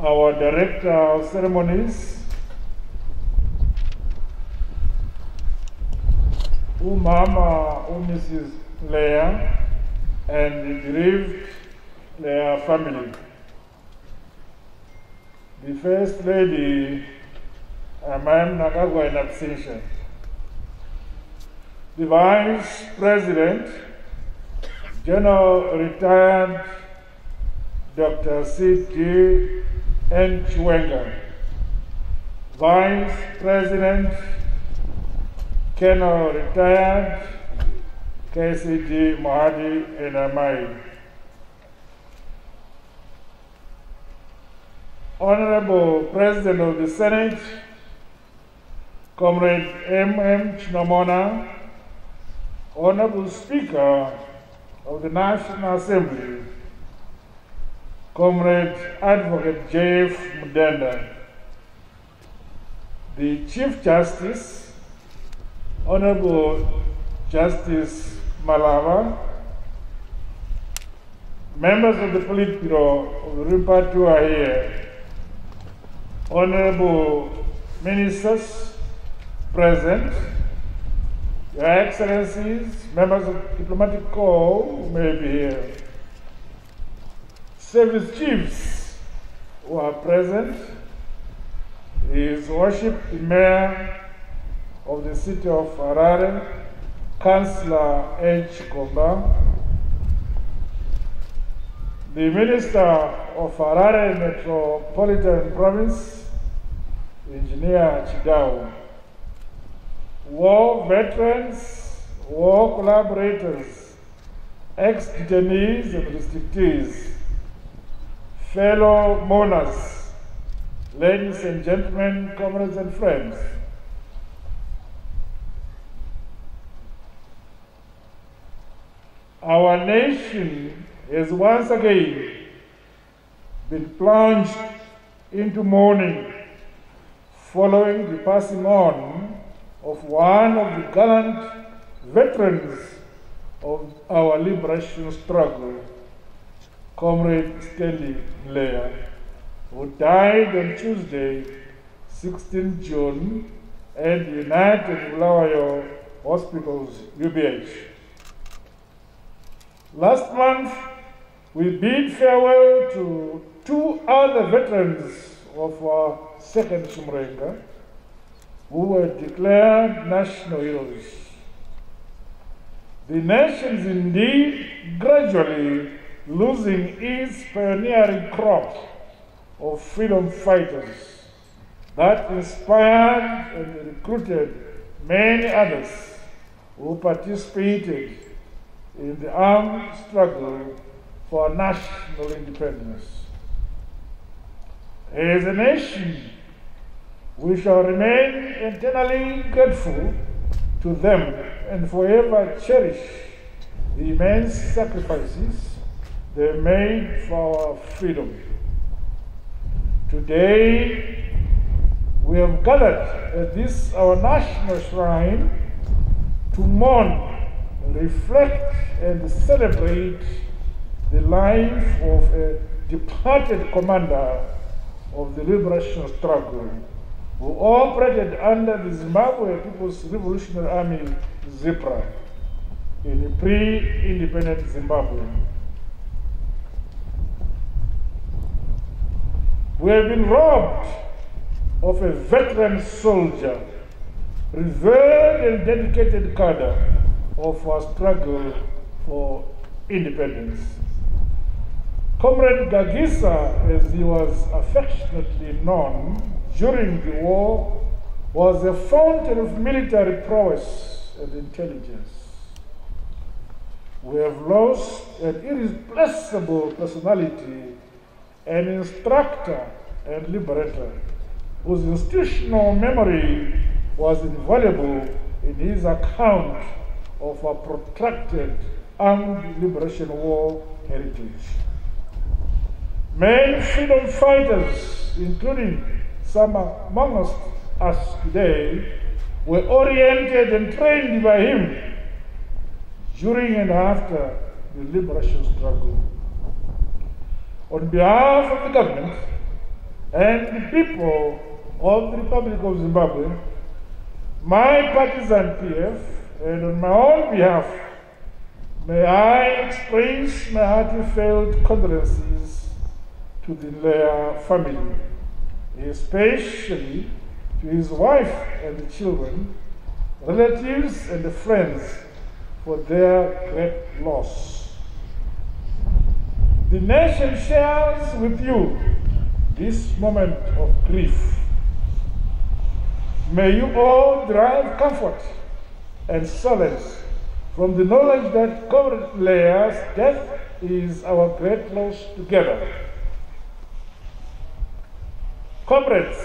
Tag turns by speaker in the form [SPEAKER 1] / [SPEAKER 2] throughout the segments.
[SPEAKER 1] Our Director of Ceremonies, Umama Mrs. Leah, and the bereaved Leah family. The First Lady, Amam Nakagwa in absentia. The Vice President, General Retired Dr. C.T. N. Chiwenga, Vice President, Colonel Retired KCD Mahadi Enamai, Honorable President of the Senate, Comrade M.M. Chinomona, Honorable Speaker of the National Assembly, Comrade Advocate J.F. Mudenda, the Chief Justice, Honorable Justice Malava, members of the Politburo of the Rimpa who are here, Honorable Ministers present, Your Excellencies, members of the Diplomatic Corps who may be here, Service Chiefs who are present, His Worship the Mayor of the City of Harare, Councillor H. Komba, the Minister of Harare Metropolitan Province, Engineer Chidao, war veterans, war collaborators, ex-detainees and restrictees, fellow mourners, ladies and gentlemen, comrades and friends. Our nation has once again been plunged into mourning following the passing on of one of the gallant veterans of our liberation struggle, Comrade Stanley Mleya, who died on Tuesday, 16 June, at the United Bulawayo Hospitals, UBH. Last month, we bid farewell to two other veterans of our second Sumrenga, who were declared national heroes. The nation is indeed gradually losing its pioneering crop of freedom fighters that inspired and recruited many others who participated in the armed struggle for national independence. As a nation, we shall remain eternally grateful to them and forever cherish the immense sacrifices they made for our freedom. Today, we have gathered at this our national shrine to mourn, reflect, and celebrate the life of a departed commander of the liberation struggle who operated under the Zimbabwe People's Revolutionary Army, ZIPRA, in pre-independent Zimbabwe. We have been robbed of a veteran soldier, revered and dedicated cadre of our struggle for independence. Comrade Gagisa, as he was affectionately known during the war, was a fountain of military prowess and intelligence. We have lost an irreplaceable personality, an instructor and liberator, whose institutional memory was invaluable in his account of a protracted armed liberation war heritage. Many freedom fighters, including some among us today, were oriented and trained by him during and after the liberation struggle. On behalf of the government and the people of the Republic of Zimbabwe, my partisan PF, and on my own behalf, may I express my heartfelt condolences to the Leah family, especially to his wife and the children, relatives and friends for their great loss. The nation shares with you this moment of grief. May you all derive comfort and solace from the knowledge that Comrade Leah's death is our great loss together. Comrades,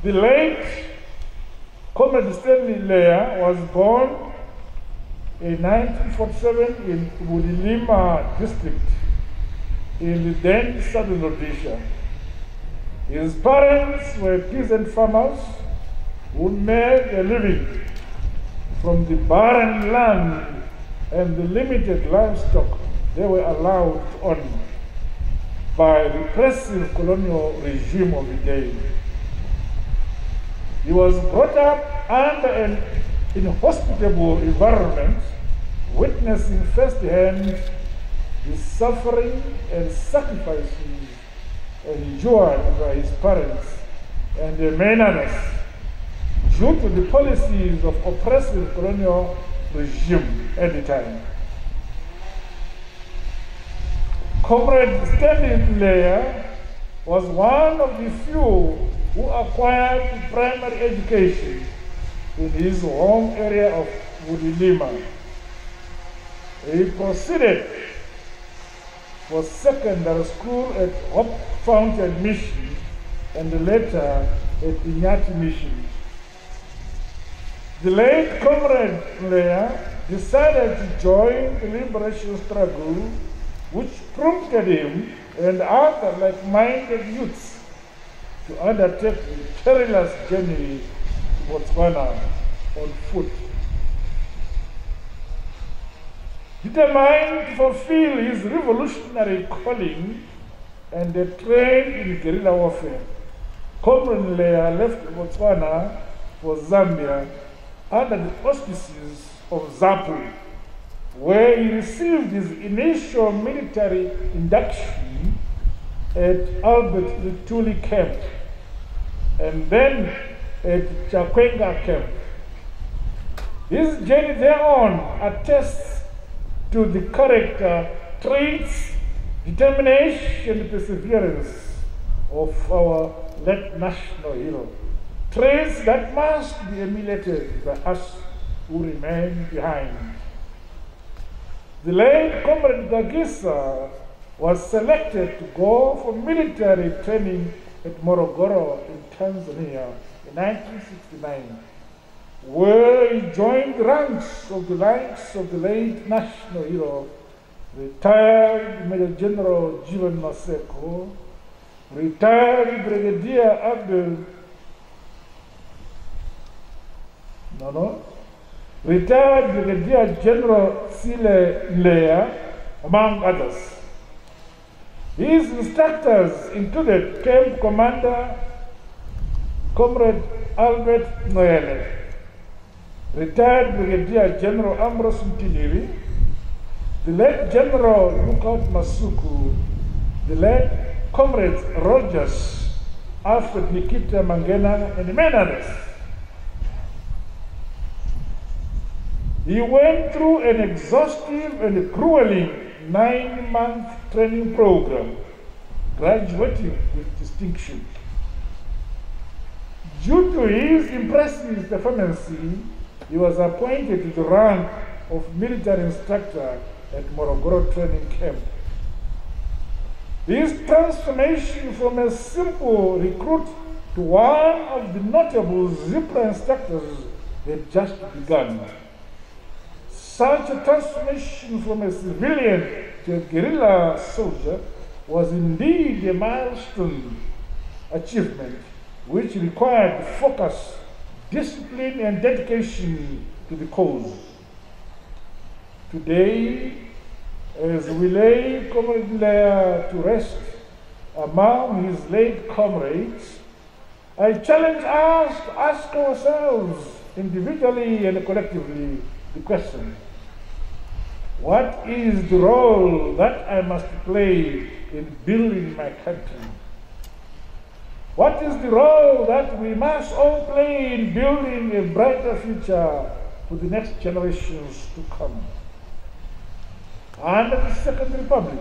[SPEAKER 1] the late Comrade Stanley Leah was born in 1947 in Bulilima district in the then southern Rhodesia. His parents were peasant farmers who made a living from the barren land and the limited livestock they were allowed to own by the repressive colonial regime of the day. He was brought up under an inhospitable environment, witnessing firsthand the suffering and sacrifices endured by his parents and their menace due to the policies of oppressive colonial regime at the time. Comrade Stanley Leah was one of the few who acquired primary education in his home area of Bulilima. He proceeded for secondary school at Hope Fountain Mission and later at Inyati Mission. The late Comrade Leah decided to join the liberation struggle, which prompted him and other like-minded youths to undertake the perilous journey to Botswana on foot. Determined to fulfill his revolutionary calling and trained in guerrilla warfare, Comrade Leah left Botswana for Zambia under the auspices of ZAPU, where he received his initial military induction at Albert Lutuli camp and then at Chakwenga camp. His journey thereon attests to the character, traits, determination, and perseverance of our late national hero. Traits that must be emulated by us who remain behind. The late Comrade Gagisa was selected to go for military training at Morogoro in Tanzania in 1969, where he joined the ranks of the likes of the late national hero, retired Major General Jivan Maseko, retired Brigadier retired Brigadier General Sile Leah, among others. His instructors included Camp Commander Comrade Albert Noele, retired Brigadier General Ambrose Mtiniri, the late General Lookout Masuku, the late Comrades Rogers, Alfred Nikita Mangena, and many others. He went through an exhaustive and grueling 9-month training program, graduating with distinction. Due to his impressive performance, he was appointed to the rank of military instructor at Morogoro training camp. This transformation from a simple recruit to one of the notable Zipra instructors had just begun. Such a transformation from a civilian to a guerrilla soldier was indeed a milestone achievement which required focus, discipline, and dedication to the cause. Today, as we lay Comrade Leah to rest among his late comrades, I challenge us to ask ourselves individually and collectively the question: what is the role that I must play in building my country? What is the role that we must all play in building a brighter future for the next generations to come? Under the Second Republic,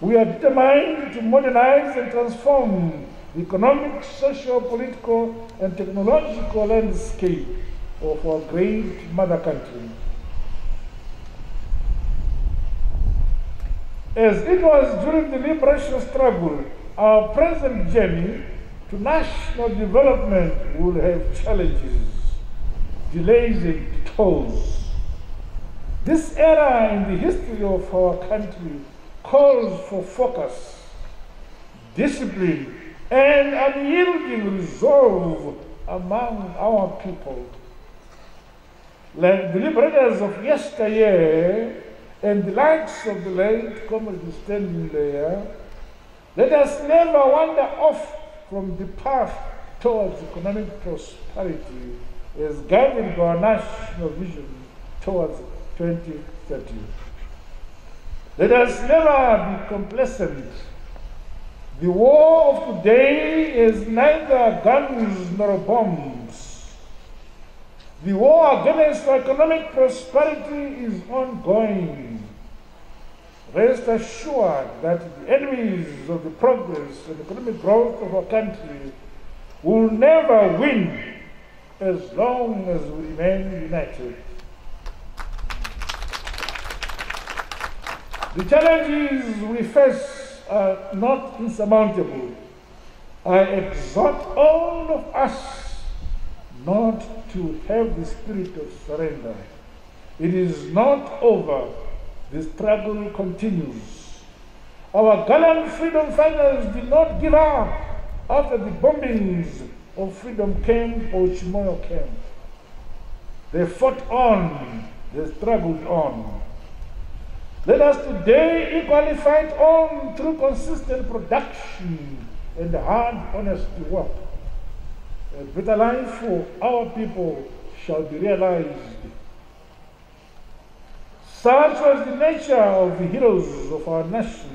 [SPEAKER 1] we are determined to modernize and transform the economic, social, political, and technological landscape of our great mother country. As it was during the liberation struggle, our present journey to national development will have challenges, delays, and detours. This era in the history of our country calls for focus, discipline, and unyielding resolve among our people. Like the liberators of yesteryear and the likes of the late Comrade Stanley Leah, let us never wander off from the path towards economic prosperity as guided by our national vision towards 2030. Let us never be complacent. The war of today is neither guns nor bombs. The war against economic prosperity is ongoing. Rest assured that the enemies of the progress and economic growth of our country will never win as long as we remain united. The challenges we face are not insurmountable. I exhort all of us not to have the spirit of surrender. It is not over. The struggle continues. Our gallant freedom fighters did not give up after the bombings of Freedom Camp or Chimoyo Camp. They fought on, they struggled on. Let us today equally fight on through consistent production and hard, honest work. A better life for our people shall be realized. Such was the nature of the heroes of our nation,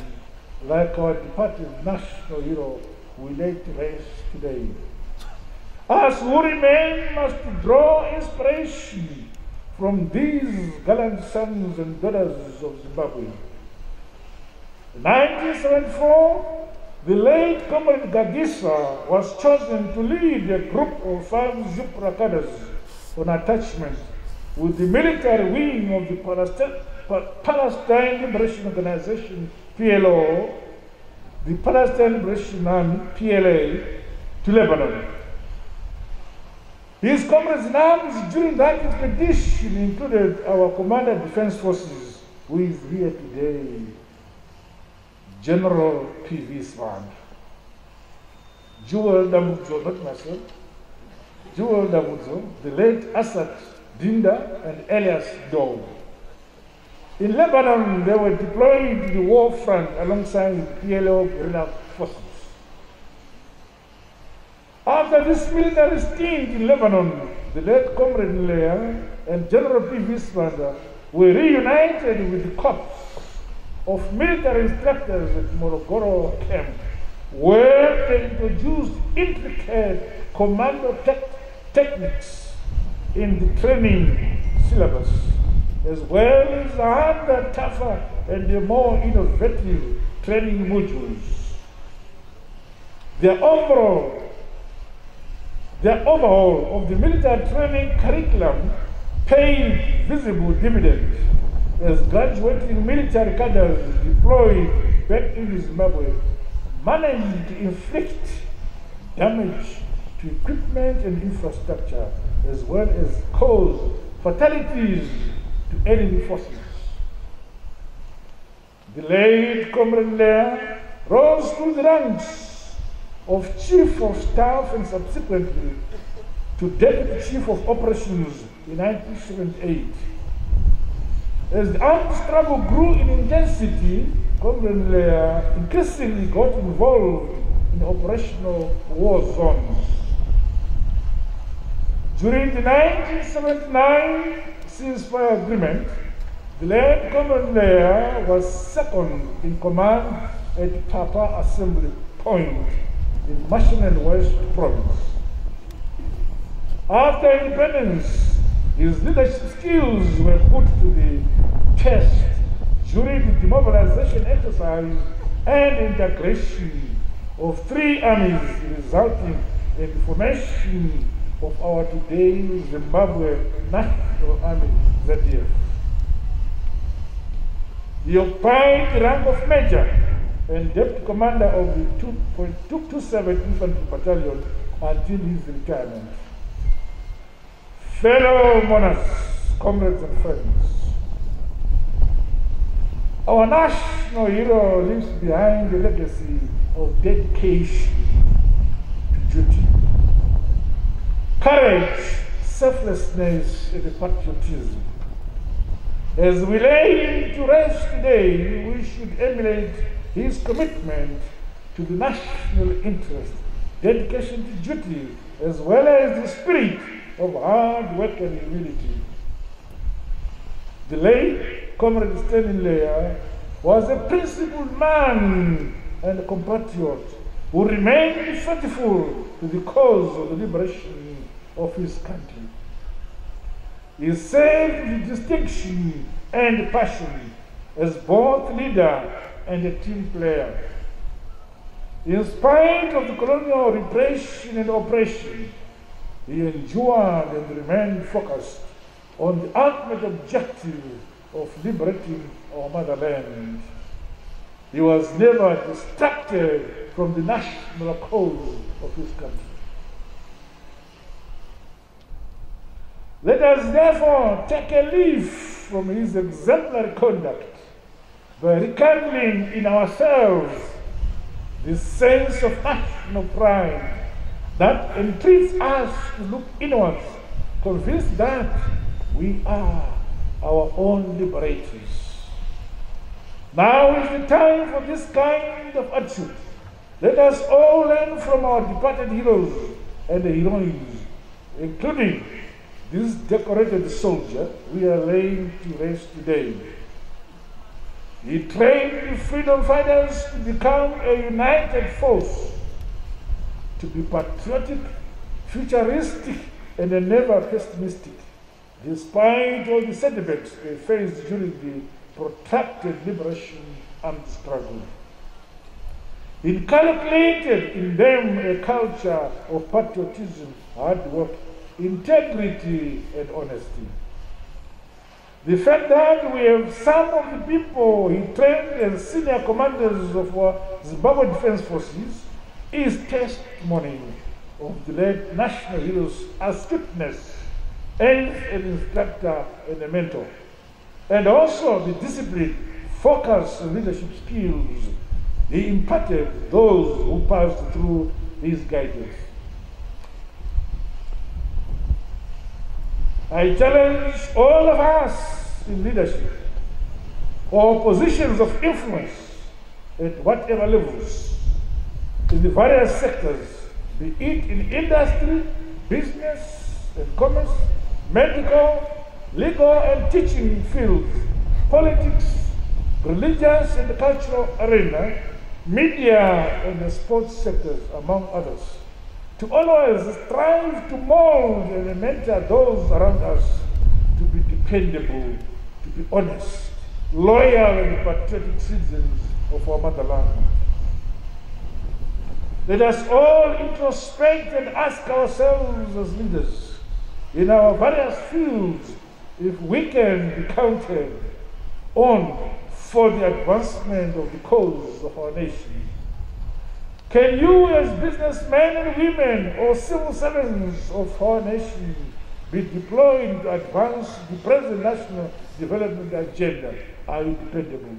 [SPEAKER 1] like our departed national hero we lay to rest today. Us who remain must draw inspiration from these gallant sons and daughters of Zimbabwe. In 1974, the late Comrade Gagisa was chosen to lead a group of 5 Zipra cadres on attachment with the military wing of the Palestine Liberation Organization, PLO, the Palestine Liberation Army, PLA, to Lebanon. His comrades in arms during that expedition included our Commander of Defense Forces, who is here today, General P.V. Svan, Jewel Dambudzo, not myself, Jewel Dambudzo, the late Asad Dinda, and Elias Dog. In Lebanon, they were deployed to the war front alongside PLO guerrilla forces. After this military stint in Lebanon, the late Comrade Leah and General P.V. Svan were reunited with the corps of military instructors at Morogoro camp, where they introduced intricate commando techniques in the training syllabus, as well as other tougher and more innovative training modules. Their overall The overhaul of the military training curriculum paid visible dividends as graduating military cadres deployed back in Zimbabwe managed to inflict damage to equipment and infrastructure, as well as cause fatalities to enemy forces. The late Comrade Leah rose through the ranks of Chief of Staff and subsequently to Deputy Chief of Operations in 1978. As the armed struggle grew in intensity, Comrade Leah increasingly got involved in operational war zones. During the 1979 ceasefire agreement, the late Comrade Leah was second in command at Papa Assembly Point in Mashonaland West Province. After independence, his leadership skills were put to the test during the demobilization exercise and integration of three armies, resulting in the formation of our today Zimbabwe National Army, ZDF. He occupied the rank of Major and Deputy Commander of the 227 Infantry Battalion until his retirement. Fellow monarchs, comrades and friends, our national hero leaves behind a legacy of dedication to duty, courage, selflessness, and patriotism. As we lay him to rest today, we should emulate his commitment to the national interest, dedication to duty, as well as the spirit of hard work and humility. The late Comrade Stanley Leah was a principled man and a compatriot who remained faithful to the cause of the liberation of his country. He served with distinction and passion as both leader and a team player. In spite of the colonial repression and oppression, he endured and remained focused on the ultimate objective of liberating our motherland. He was never distracted from the national cause of his country. Let us therefore take a leaf from his exemplary conduct by rekindling in ourselves the sense of national pride that entreats us to look inwards, convinced that we are our own liberators. Now is the time for this kind of attitude. Let us all learn from our departed heroes and heroines, including this decorated soldier we are laying to rest today. He trained the freedom fighters to become a united force, to be patriotic, futuristic, and never pessimistic, despite all the setbacks they faced during the protracted liberation and struggle. He inculcated in them a culture of patriotism, hard work, integrity, and honesty. The fact that we have some of the people he trained as senior commanders of our Zimbabwe Defense Forces is testimony of the late national hero's astuteness as an instructor and a mentor, and also the discipline, focus, and leadership skills he imparted those who passed through his guidance. I challenge all of us in leadership or positions of influence at whatever levels in the various sectors, be it in industry, business and commerce, medical, legal and teaching fields, politics, religious and cultural arena, media and the sports sectors, among others, to always strive to mold and mentor those around us to be dependable, to be honest, loyal and patriotic citizens of our motherland. Let us all introspect and ask ourselves as leaders in our various fields if we can be counted on for the advancement of the cause of our nation. Can you, as businessmen and women or civil servants of our nation, be deployed to advance the present national development agenda? Are you dependable?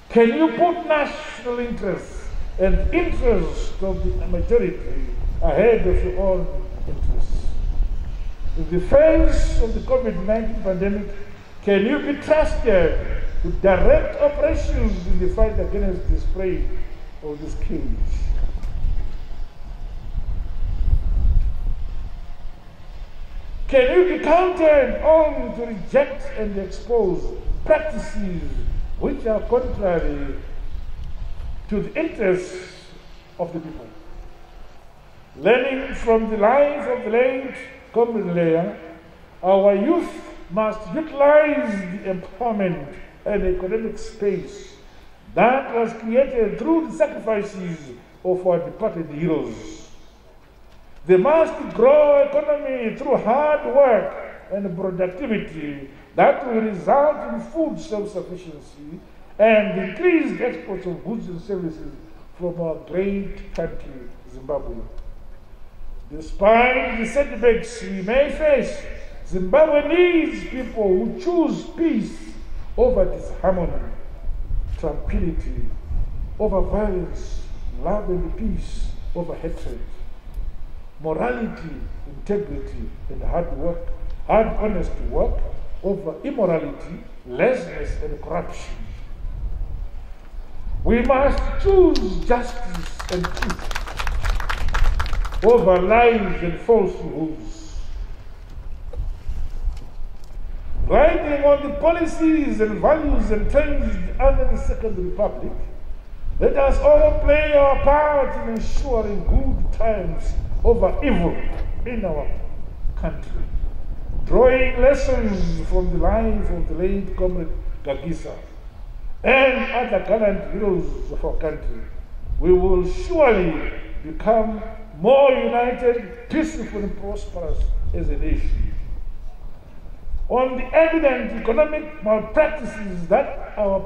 [SPEAKER 1] Can you put national interests and interests of the majority ahead of your own interests? In the face of the COVID-19 pandemic, can you be trusted to direct operations in the fight against the spread of this scourge? Can you be counted on to reject and expose practices which are contrary to the interests of the people? Learning from the life of the late Comrade Leah, our youth must utilize the empowerment and economic space that was created through the sacrifices of our departed heroes. They must grow economy through hard work and productivity that will result in food self-sufficiency and increased exports of goods and services from our great country, Zimbabwe. Despite the setbacks we may face, Zimbabwe needs people who choose peace over disharmony, tranquility over violence, love and peace over hatred, morality, integrity, and hard work, hard, honest work over immorality, laziness, and corruption. We must choose justice and truth over lies and falsehoods. Riding on the policies and values entrenched under the Second Republic, let us all play our part in ensuring good times over evil in our country, drawing lessons from the life of the late Comrade Gagisa and other gallant heroes of our country. We will surely become more united, peaceful, and prosperous as a nation. On the evident economic malpractices that are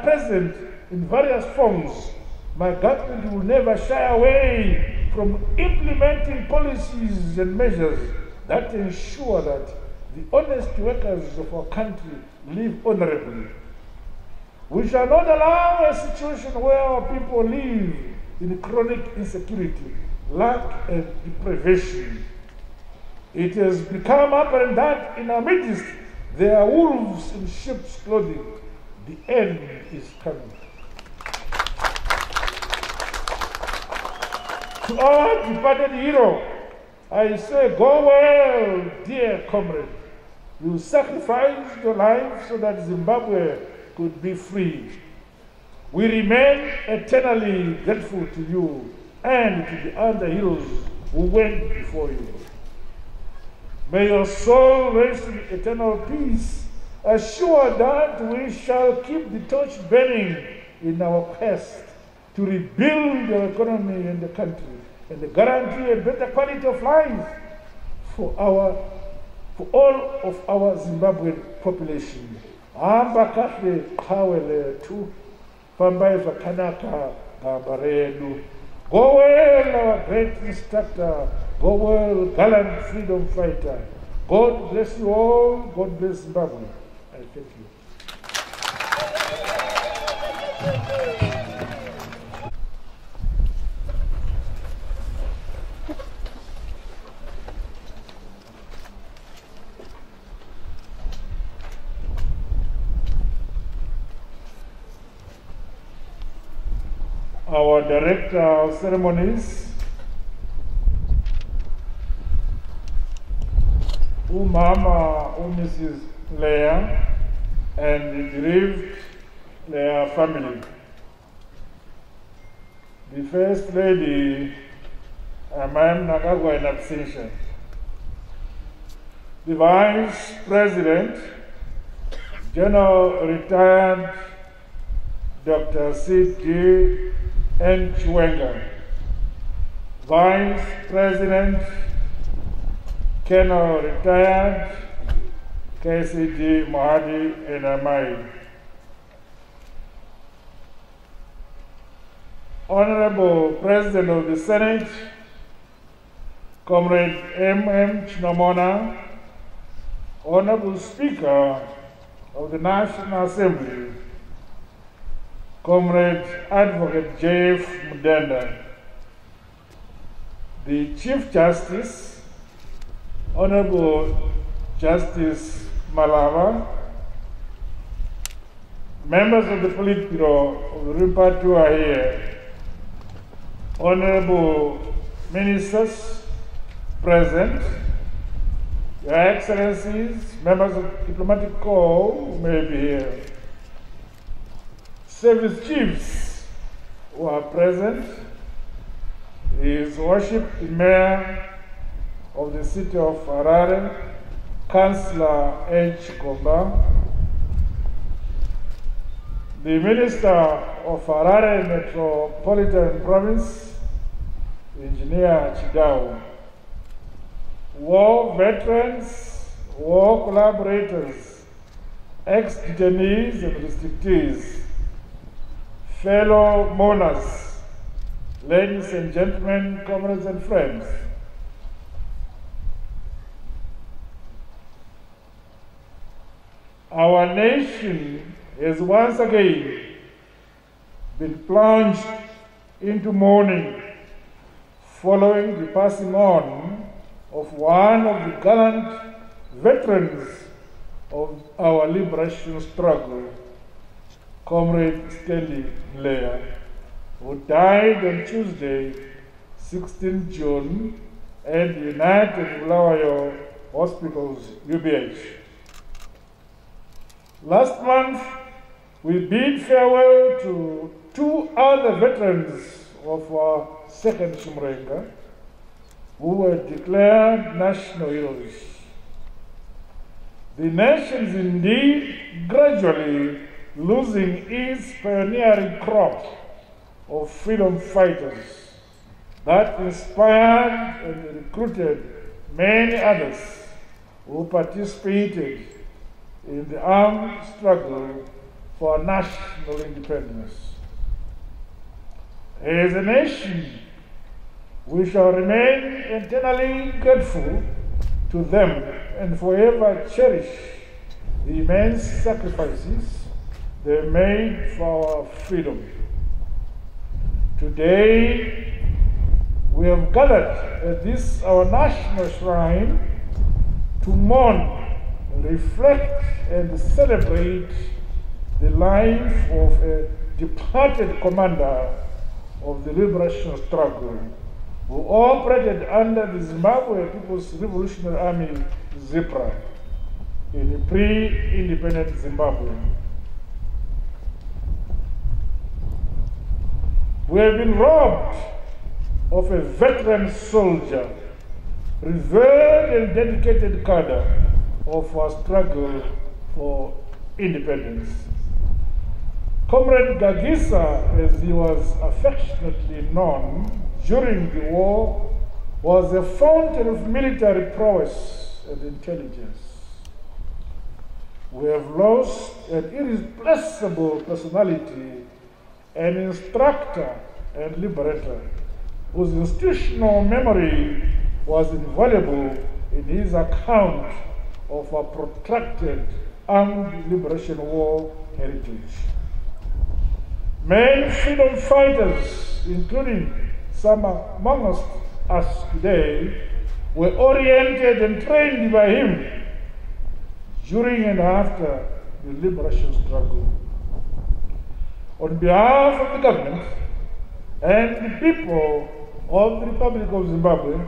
[SPEAKER 1] present in various forms, my government will never shy away from implementing policies and measures that ensure that the honest workers of our country live honorably. We shall not allow a situation where our people live in chronic insecurity, lack, and deprivation. It has become apparent that in our midst there are wolves in sheep's clothing. The end is coming. To our departed hero, I say, go well, dear comrade. You sacrificed your life so that Zimbabwe could be free. We remain eternally grateful to you and to the other heroes who went before you. May your soul rest in eternal peace, assured that we shall keep the torch burning in our quest to rebuild the economy and the country and guarantee a better quality of life for all of our Zimbabwean population. Amba kahle khawele tu pambai vakanaka gambaredu. Go well, our great instructor. Go well, gallant freedom fighter. God bless you all. God bless Zimbabwe. I thank you. Our Director of Ceremonies, Umama, Mrs. Leah, and the bereaved Leah family. The First Lady, Amam Nakagwa in absentia. The Vice President, General Retired Dr. C.G. N. Chiwenga, Vice President, Colonel Retired KCD Mohadi Enamai, Honorable President of the Senate, Comrade M.M. Chinamona, Honorable Speaker of the National Assembly, Comrade Advocate J.F. Mudenda, the Chief Justice, Honorable Justice Malava, members of the Politburo of the Rimpa who are here, Honorable Ministers present, Your Excellencies, members of the Diplomatic Corps who may be here, Service Chiefs who are present, His Worship the Mayor of the City of Harare, Councillor H. Gomba, the Minister of Harare Metropolitan Province, Engineer Chidao, war veterans, war collaborators, ex-detainees and restrictees, fellow mourners, ladies and gentlemen, comrades and friends. Our nation has once again been plunged into mourning following the passing on of one of the gallant veterans of our liberation struggle, Comrade Stanley Mleya, who died on Tuesday, 16 June, at the United Bulawayo Hospitals, UBH. Last month, we bid farewell to two other veterans of our second Shumrenga, who were declared national heroes. The nation is indeed gradually losing its pioneering crop of freedom fighters that inspired and recruited many others who participated in the armed struggle for national independence. As a nation, we shall remain eternally grateful to them and forever cherish the immense sacrifices they made for our freedom. Today, we have gathered at this our national shrine to mourn, reflect, and celebrate the life of a departed commander of the liberation struggle who operated under the Zimbabwe People's Revolutionary Army, ZIPRA, in pre-independent Zimbabwe. We have been robbed of a veteran soldier, revered and dedicated cadre of our struggle for independence. Comrade Gagisa, as he was affectionately known during the war, was a fountain of military prowess and intelligence. We have lost an irreplaceable personality, an instructor and liberator, whose institutional memory was invaluable in his account of a protracted armed liberation war heritage. Many freedom fighters, including some among us today, were oriented and trained by him during and after the liberation struggle. On behalf of the government and the people of the Republic of Zimbabwe,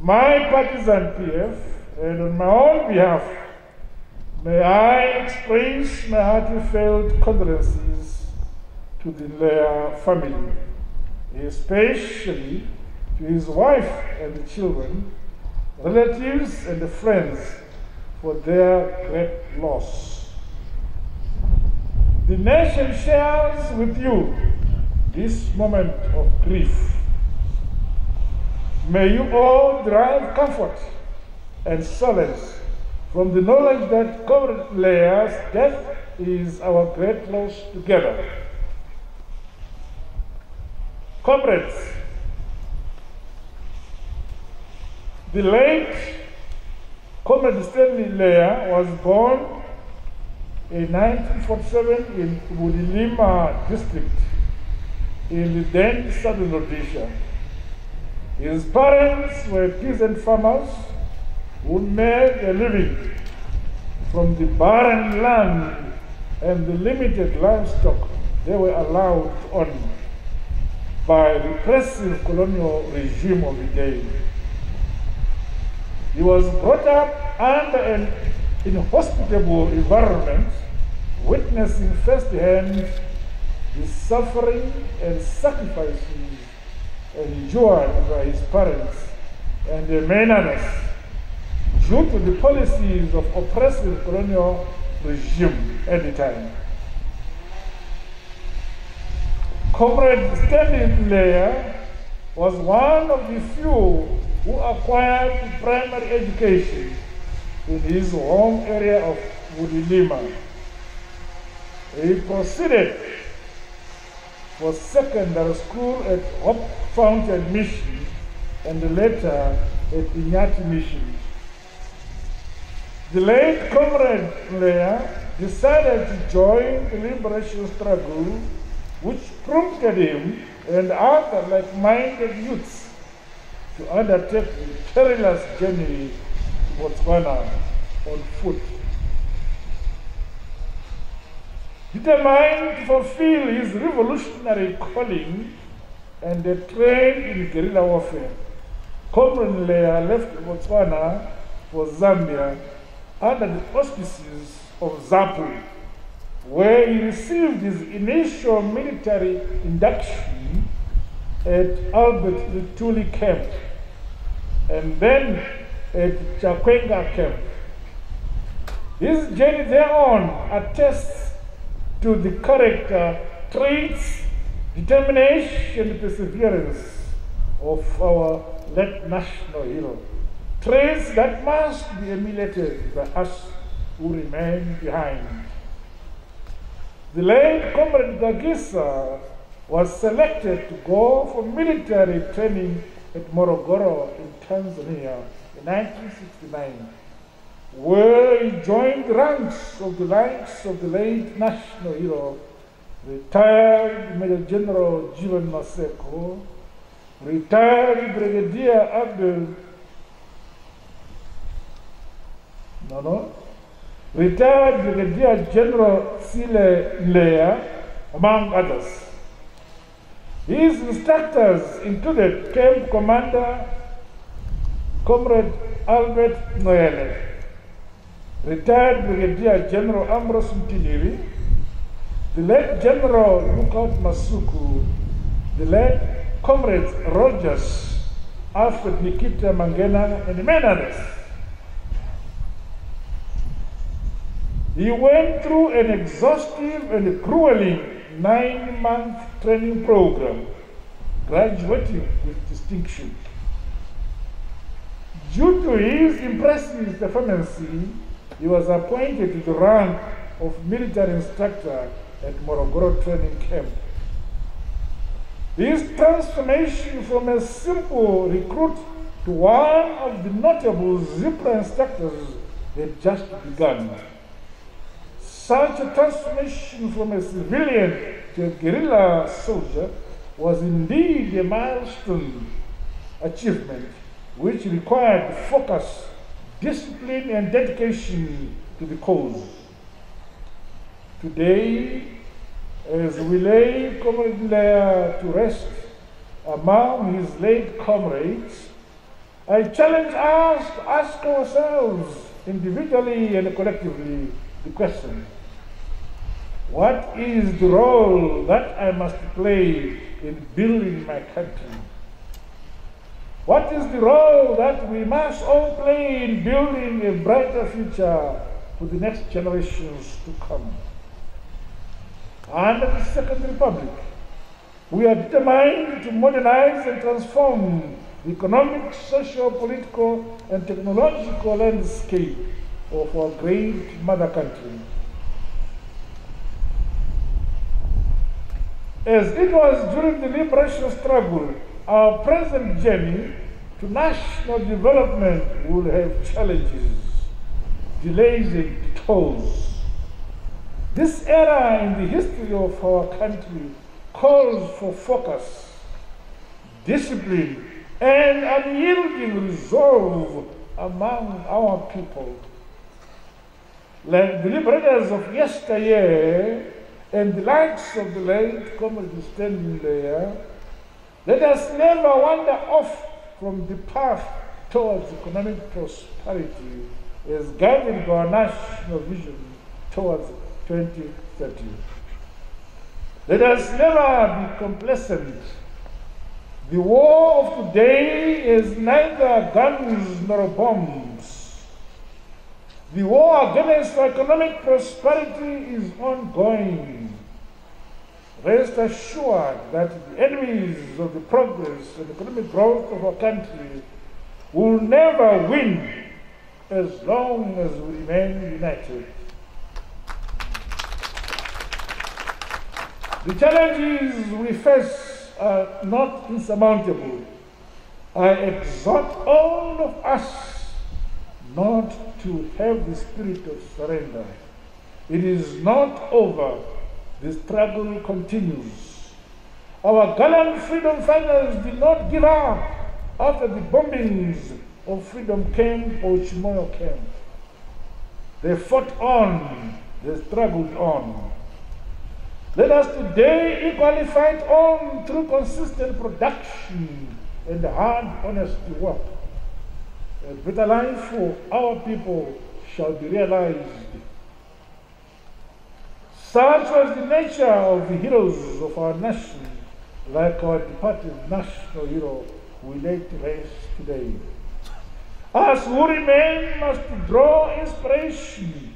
[SPEAKER 1] my partisan PF, and on my own behalf, may I express my heartfelt condolences to the Mleya family, especially to his wife and the children, relatives and friends for their great loss. The nation shares with you this moment of grief. May you all derive comfort and solace from the knowledge that Comrade Leah's death is our great loss together. Comrades, the late Comrade Stanley Leah was born in 1947 in Bulilima district in the then southern Rhodesia. His parents were peasant farmers who made a living from the barren land and the limited livestock they were allowed to own by the repressive colonial regime of the day. He was brought up under an inhospitable environment, witnessing firsthand the suffering and sacrifices endured by his parents and their many due to the policies of oppressive colonial regime at the time. Comrade Stanley Leah was one of the few who acquired primary education in his home area of Bulilima. He proceeded for secondary school at Hope Fountain Mission and later at Inyati Mission. The late Comrade Leah decided to join the liberation struggle, which prompted him and other like-minded youths to undertake the perilous journey to Botswana on foot. Determined to fulfill his revolutionary calling and trained in guerrilla warfare, Comrade Leah left Botswana for Zambia under the auspices of ZAPU, where he received his initial military induction at Albert Lutuli camp and then at Chakwenga camp. His journey thereon attests to the character, traits, determination, and perseverance of our late national hero. Traits that must be emulated by us who remain behind. The late Comrade Gagisa was selected to go for military training at Morogoro in Tanzania in 1969, where he joined the ranks of the likes of the late national hero, retired Major General Jivan Maseko, retired Brigadier retired Brigadier General Sile Leah, among others. His instructors included Camp Commander Comrade Albert Noele, retired Brigadier General Ambrose Mtiniri, the late General Lookout Masuku, the late Comrades Rogers, Alfred Nikita Mangena, and many others. He went through an exhaustive and grueling 9-month training program, graduating with distinction. Due to his impressive performance, he was appointed to the rank of military instructor at Morogoro training camp. His transformation from a simple recruit to one of the notable Zipra instructors had just begun. Such a transformation from a civilian to a guerrilla soldier was indeed a milestone achievement which required focus, discipline, and dedication to the cause. Today, as we lay Comrade Leah to rest among his late comrades, I challenge us to ask ourselves individually and collectively the question: what is the role that I must play in building my country? What is the role that we must all play in building a brighter future for the next generations to come? Under the Second Republic, We are determined to modernize and transform the economic, social, political, and technological landscape of our great mother country. As it was during the liberation struggle, our present journey to national development will have challenges, delays, and tolls. This era in the history of our country calls for focus, discipline, and unyielding resolve among our people. Like the liberators of yesteryear and the likes of the late Comrade standing there, let us never wander off from the path towards economic prosperity as guided by our national vision towards 2030. Let us never be complacent. The war of today is neither guns nor bombs. The war against economic prosperity is ongoing. Rest assured that the enemies of the progress and economic growth of our country will never win as long as we remain united. The challenges we face are not insurmountable. I exhort all of us not to have the spirit of surrender. It is not over. The struggle continues. Our gallant freedom fighters did not give up after the bombings of Freedom Camp or Chimoyo Camp. They fought on, they struggled on. Let us today equally fight on through consistent production and hard, honest work. A better life for our people shall be realized. Such was the nature of the heroes of our nation, like our departed national hero we lay to rest today. Us who remain must draw inspiration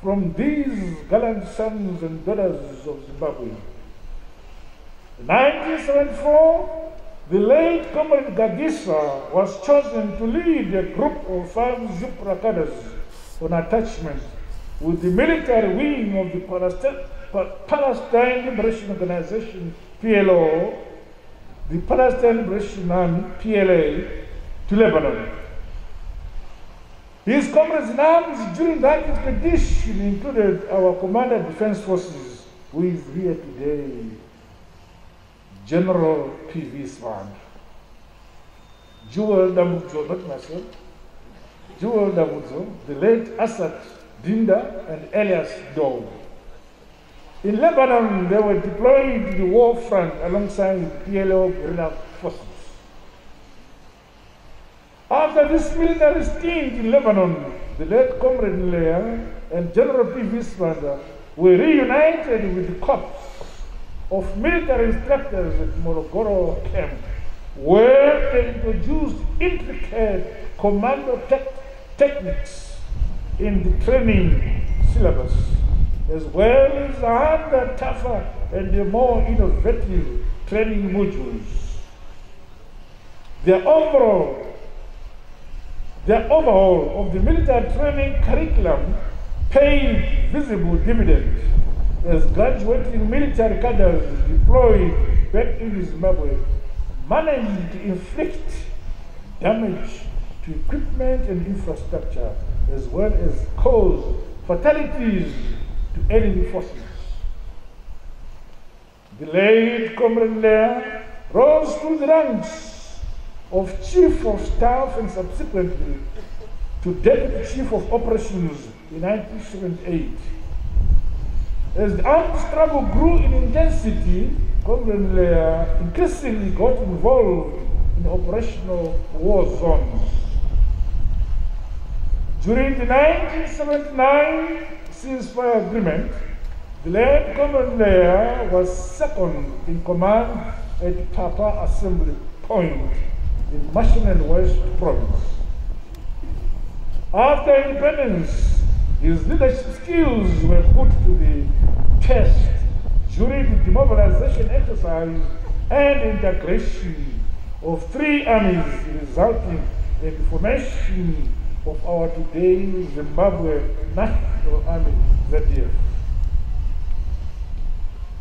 [SPEAKER 1] from these gallant sons and daughters of Zimbabwe. In 1974, the late Comrade Gagisa was chosen to lead a group of 5 Zupra cadres on attachment with the military wing of the Palestine Liberation Organization, PLO, the Palestine Liberation Army, PLA, to Lebanon. His comrades in arms during that expedition included our Commander of Defense Forces, who is here today, General P.V. Swan, Jewel Dambudzo, not myself, Jewel Dambudzo, the late Asad Dinda, and Elias Dog. In Lebanon, they were deployed to the war front alongside PLO guerrilla forces. After this military stint in Lebanon, the late Comrade Nlea and General P.V. Swander were reunited with the corps of military instructors at Morogoro camp, where they introduced intricate commando techniques in the training syllabus, as well as other tougher and more innovative training modules. The overhaul of the military training curriculum paid visible dividends as graduating military cadres deployed back in Zimbabwe managed to inflict damage to equipment and infrastructure, as well as cause fatalities to enemy forces. The late Comrade Nlea rose through the ranks of Chief of Staff and subsequently to Deputy Chief of Operations in 1978. As the armed struggle grew in intensity, Comrade Nlea increasingly got involved in operational war zones. During the 1979 ceasefire agreement, the late Comrade Nlea was second in command at Papa Assembly Point in Mashonaland West Province. After independence, his leadership skills were put to the test during the demobilization exercise and integration of three armies, resulting in the formation of our today Zimbabwe National Army, ZDF.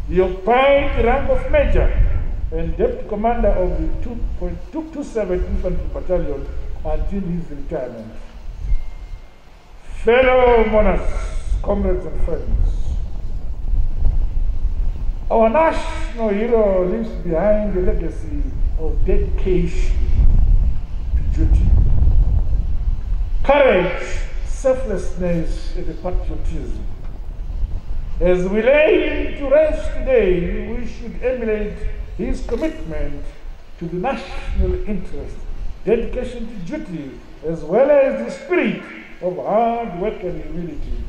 [SPEAKER 1] He occupied the rank of Major and Deputy Commander of the 227 Infantry Battalion until his retirement. Fellow monarchs, comrades and friends, our national hero leaves behind a legacy of dedication to duty, courage, selflessness, and patriotism. As we lay him to rest today, we should emulate his commitment to the national interest, dedication to duty, as well as the spirit of hard work and humility.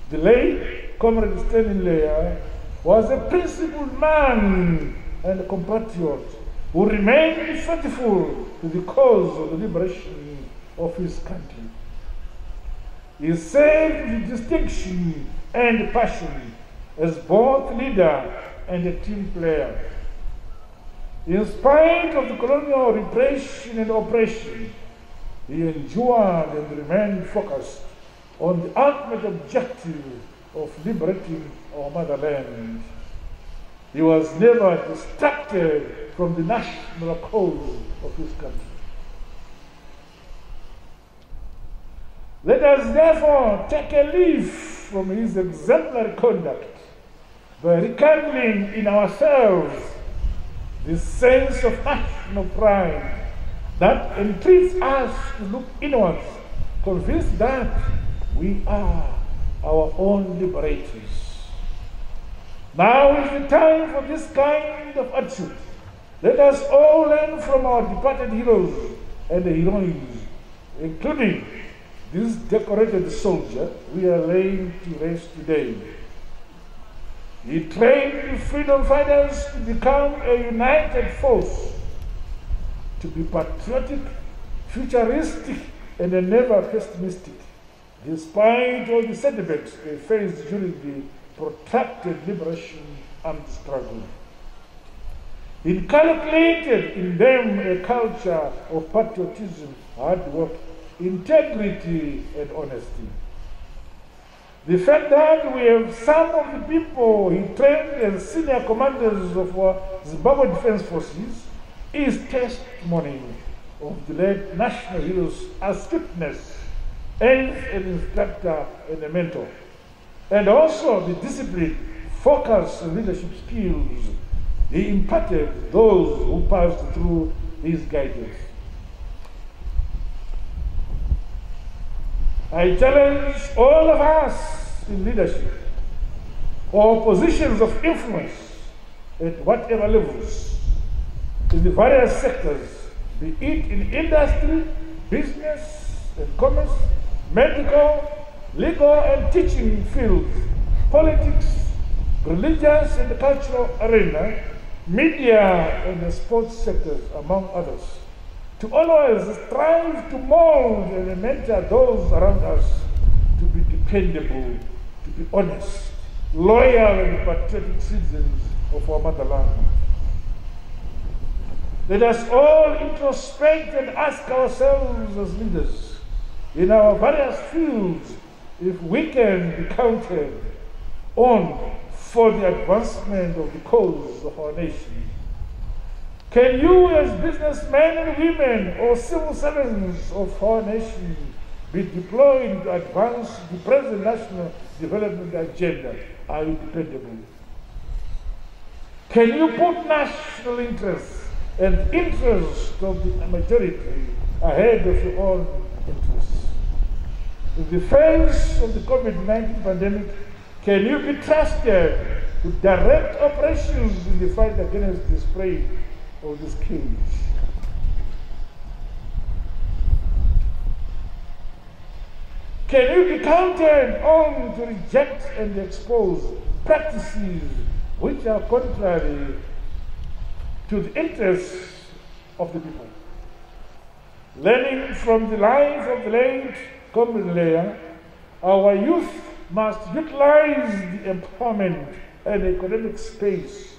[SPEAKER 1] The late Comrade Stanley Leah was a principled man and a compatriot who remained faithful to the cause of the liberation of his country. He served with distinction and passion as both leader and a team player. In spite of the colonial repression and oppression, he endured and remained focused on the ultimate objective of liberating our motherland. He was never distracted from the national cause of his country. Let us therefore take a leaf from his exemplary conduct by rekindling in ourselves this sense of national pride that entreats us to look inwards, convinced that we are our own liberators. Now is the time for this kind of attitude. Let us all learn from our departed heroes and heroines, including this decorated soldier we are laying to rest today. He trained the freedom fighters to become a united force, to be patriotic, futuristic, and never pessimistic, despite all the setbacks they faced during the protracted liberation and struggle. He inculcated in them a culture of patriotism, hard work, integrity, and honesty. The fact that we have some of the people he trained as senior commanders of our Zimbabwe Defense Forces is testimony of the late national hero's astuteness as an instructor and a mentor, and also the discipline, focus, and leadership skills he imparted those who passed through his guidance. I challenge all of us in leadership or positions of influence at whatever levels in the various sectors, be it in industry, business and commerce, medical, legal and teaching fields, politics, religious and cultural arena, media and the sports sectors, among others, to always strive to mold and mentor those around us to be dependable, to be honest, loyal and patriotic citizens of our motherland. Let us all introspect and ask ourselves as leaders in our various fields if we can be counted on for the advancement of the cause of our nation. Can you, as businessmen and women or civil servants of our nation, be deployed to advance the present national development agenda? Are you dependable? Can you put national interests and interests of the majority ahead of your own interests? In the face of the COVID-19 pandemic, can you be trusted to direct operations in the fight against the spread of this scourge? Can you be counted on to reject and expose practices which are contrary to the interests of the people? Learning from the life of the late Comrade Leah, our youth must utilize the empowerment and economic space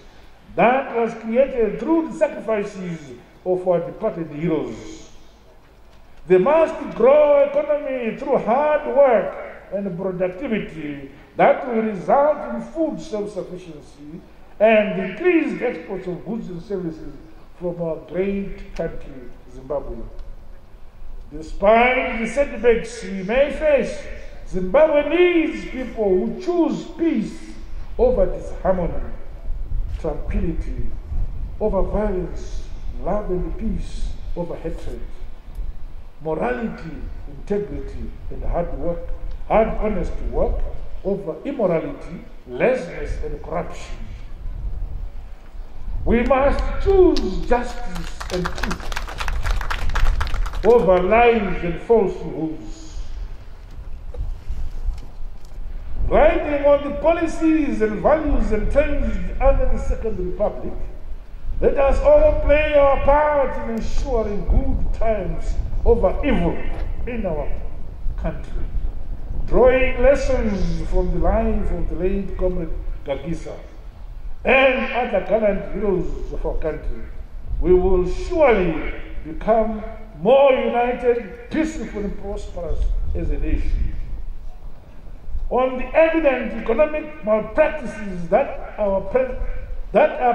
[SPEAKER 1] that was created through the sacrifices of our departed heroes. They must grow economy through hard work and productivity that will result in food self-sufficiency and increased exports of goods and services from our great country, Zimbabwe. Despite the setbacks we may face, Zimbabwe needs people who choose peace over disharmony, tranquility over violence, love and peace over hatred, morality, integrity, and hard work, hard, honest work over immorality, laziness, and corruption. We must choose justice and truth over lies and falsehoods. Riding on the policies and values entrenched under the Second Republic, let us all play our part in ensuring good times over evil in our country, drawing lessons from the life of the late Comrade Gagisa and other gallant heroes of our country. We will surely become more united, peaceful, and prosperous as a nation. On the evident economic malpractices that are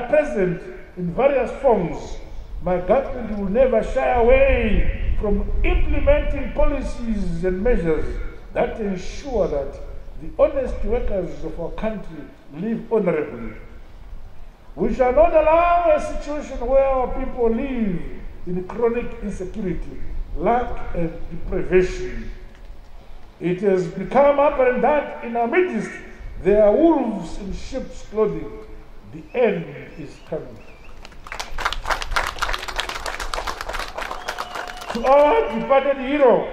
[SPEAKER 1] present in various forms, my government will never shy away from implementing policies and measures that ensure that the honest workers of our country live honorably. We shall not allow a situation where our people live in chronic insecurity, lack, and deprivation. It has become apparent that in our midst there are wolves in sheep's clothing. The end is coming. To our departed hero,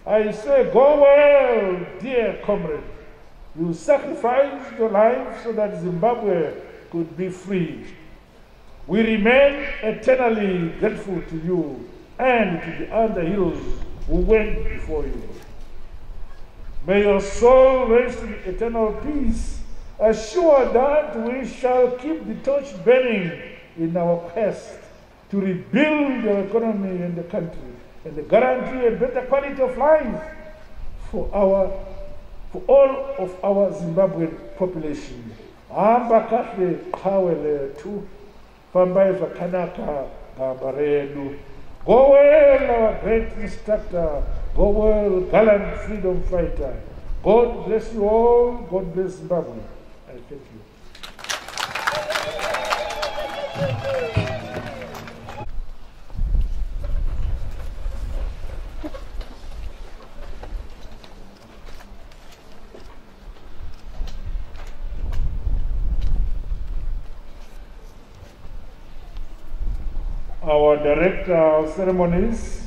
[SPEAKER 1] I say, go well, dear comrade. You sacrificed your life so that Zimbabwe could be free. We remain eternally grateful to you and to the other heroes who went before you. May your soul rest in eternal peace, assured that we shall keep the torch burning in our quest to rebuild our economy and the country and guarantee a better quality of life for all of our Zimbabwean population. Amba kahle qawe lethu, fambai zvakanaka gamba redu. Go well, our great instructor. Go well, gallant freedom fighter. God bless you all. God bless Zimbabwe. I thank you. Our Director of Ceremonies,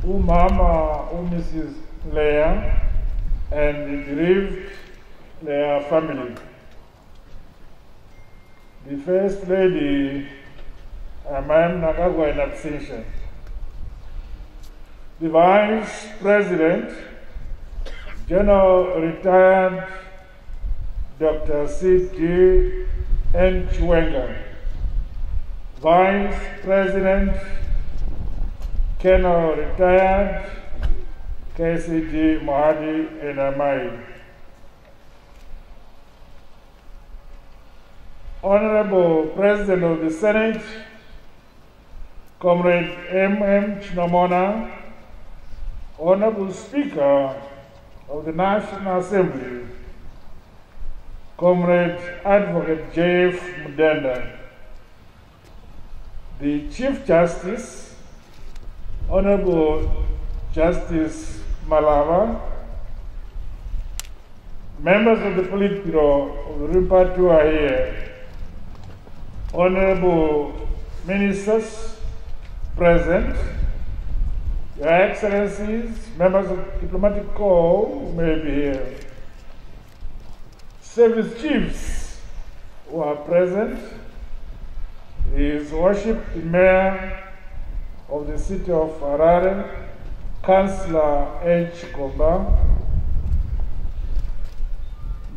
[SPEAKER 1] Mama, Mrs. Leah, and the bereaved Leah family. The First Lady, Madam Nakagwa in absentia. The Vice President, General Retired Dr. C.G. N. Chiwenga, Vice President, Colonel Retired KCG Mahadi Enamai, Honorable President of the Senate, Comrade M.M. Chinomona, Honorable Speaker of the National Assembly, Comrade Advocate J.F. Mudenda, the Chief Justice, Honorable Justice Malava, members of the Politburo of the Rimpa who are here, Honorable Ministers present, Your Excellencies, members of the Diplomatic Corps who may be here, Service Chiefs who are present, His Worship the Mayor of the City of Harare, Councillor H. Komba,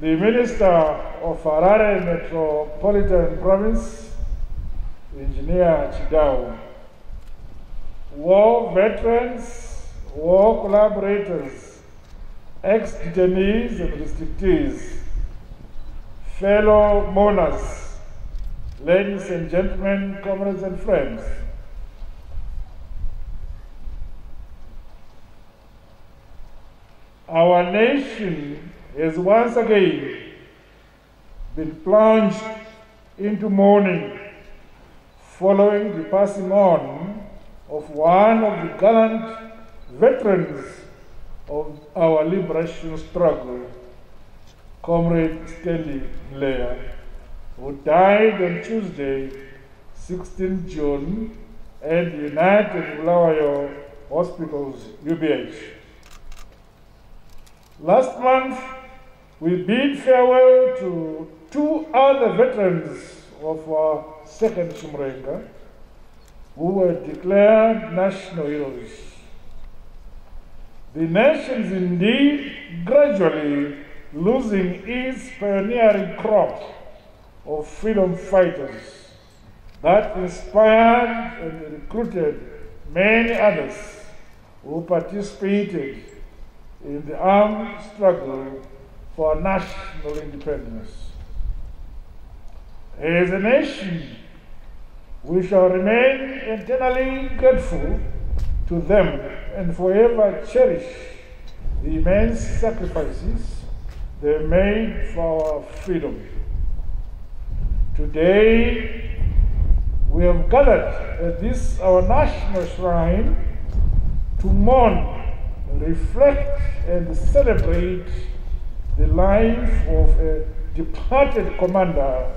[SPEAKER 1] the Minister of Harare Metropolitan Province, Engineer Chidau, war veterans, war collaborators, ex-detainees and restrictees, fellow mourners, ladies and gentlemen, comrades and friends. Our nation has once again been plunged into mourning following the passing on of one of the gallant veterans of our liberation struggle, Comrade Stanley Mleya, who died on Tuesday, 16 June, at the United Bulawayo Hospitals, UBH. Last month, we bid farewell to two other veterans of our second Shimrenga, who were declared national heroes. The nation is indeed gradually losing its pioneering crop of freedom fighters that inspired and recruited many others who participated in the armed struggle for national independence. As a nation, we shall remain eternally grateful to them and forever cherish the immense sacrifices they made for our freedom. Today, we have gathered at this our national shrine to mourn, reflect, and celebrate the life of a departed commander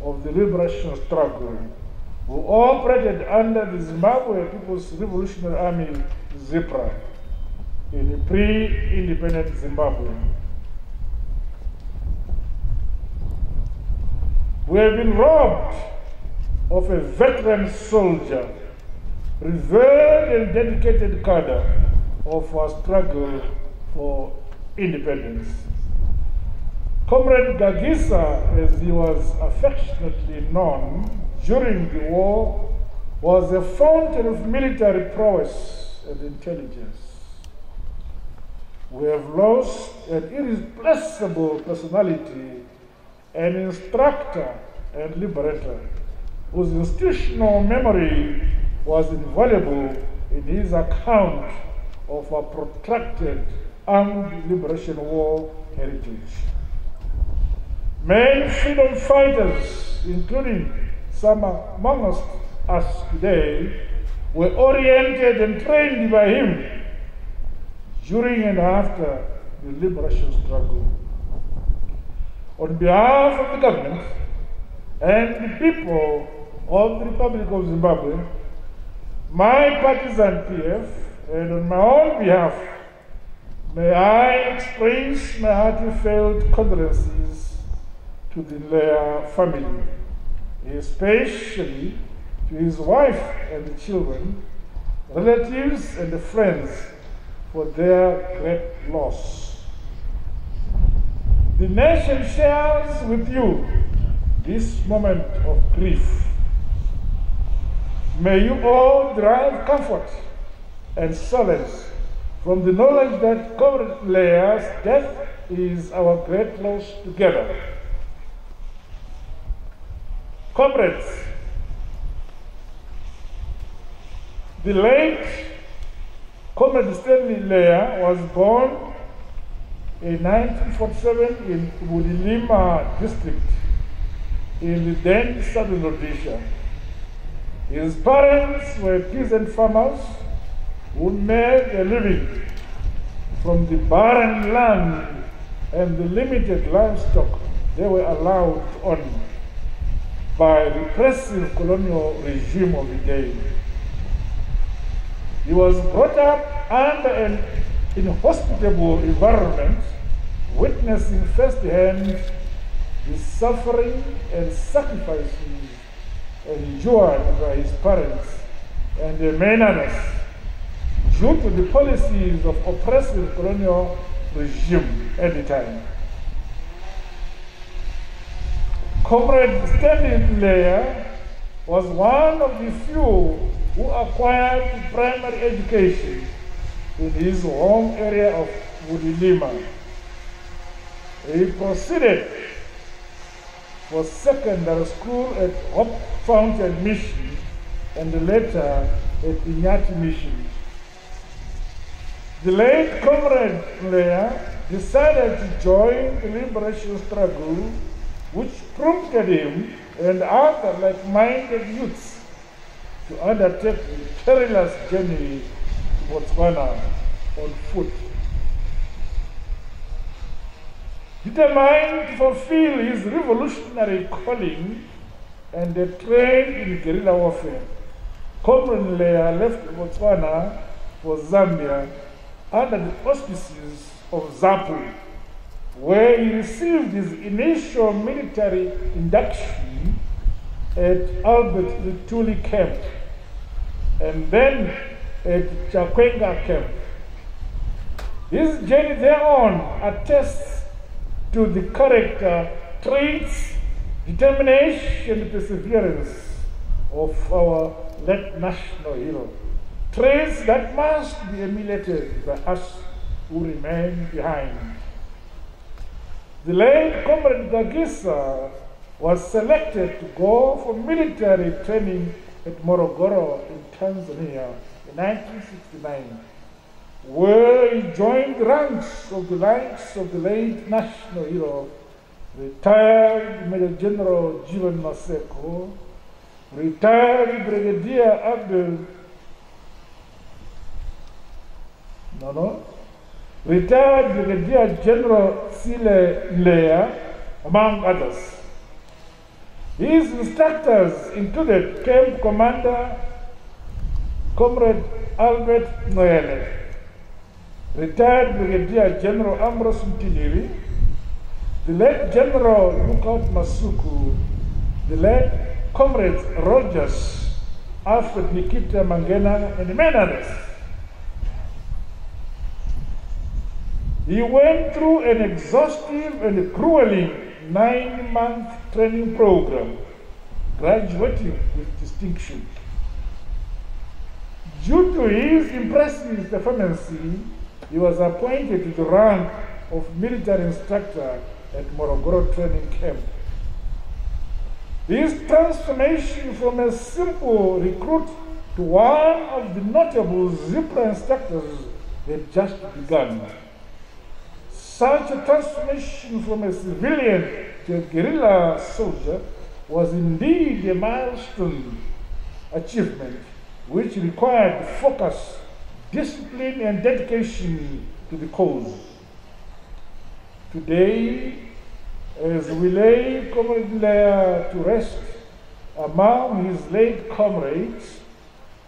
[SPEAKER 1] of the liberation struggle who operated under the Zimbabwe People's Revolutionary Army, ZIPRA, in pre-independent Zimbabwe. We have been robbed of a veteran soldier, revered and dedicated cadre of our struggle for independence. Comrade Gagisa, as he was affectionately known during the war, was a fountain of military prowess and intelligence. We have lost an irreplaceable personality, an instructor and liberator, whose institutional memory was invaluable in his account of our protracted armed liberation war heritage. Many freedom fighters, including some among us today, were oriented and trained by him during and after the liberation struggle. On behalf of the government and the people of the Republic of Zimbabwe, my partisan PF, and on my own behalf, may I express my heartfelt condolences to the Mleya family, especially to his wife and the children, relatives and friends for their great loss. The nation shares with you this moment of grief. May you all derive comfort and solace from the knowledge that Comrade Mleya's death is our great loss together. Comrades, the late Comrade Stanley Mleya was born in 1947 in Bulilima district in the then southern Rhodesia. His parents were peasant farmers who made a living from the barren land and the limited livestock they were allowed to own by the repressive colonial regime of the day. He was brought up under an inhospitable environment, witnessing firsthand the suffering and sacrifices endured by his parents and their many others due to the policies of oppressive colonial regime at the time. Comrade Stanley Leah was one of the few who acquired primary education in his home area of Bulilima. He proceeded for secondary school at Hope Fountain Mission and later at Inyati Mission. The late Comrade Leah decided to join the liberation struggle, which prompted him and other like-minded youths to undertake the perilous journey to Botswana on foot. Determined to fulfill his revolutionary calling and trained in guerrilla warfare, Comrade Leah left Botswana for Zambia under the auspices of ZAPU, where he received his initial military induction at Albert Lutuli camp and then at Chakwenga camp. His journey thereon attests to the character, traits, determination, and perseverance of our late national hero. Traits that must be emulated by us who remain behind. The late Comrade Gagisa was selected to go for military training at Morogoro in Tanzania in 1969, where he joined the ranks of the likes of the late national hero, retired Major General Jivan Maseko, retired Brigadier retired Brigadier General Sile Leah, among others. His instructors included Camp Commander Comrade Albert Noele, retired Brigadier General Ambrose Mtiniri, the late General Lookout Masuku, the late Comrades Rogers, Alfred Nikita Mangena, and many others. He went through an exhaustive and grueling 9-month training program, graduating with distinction. Due to his impressive performance, he was appointed to the rank of military instructor at Morogoro training camp. His transformation from a simple recruit to one of the notable Zipra instructors had just begun. Such a transformation from a civilian to a guerrilla soldier was indeed a milestone achievement which required focus, discipline, and dedication to the cause. Today, as we lay Comrade Leah to rest among his late comrades,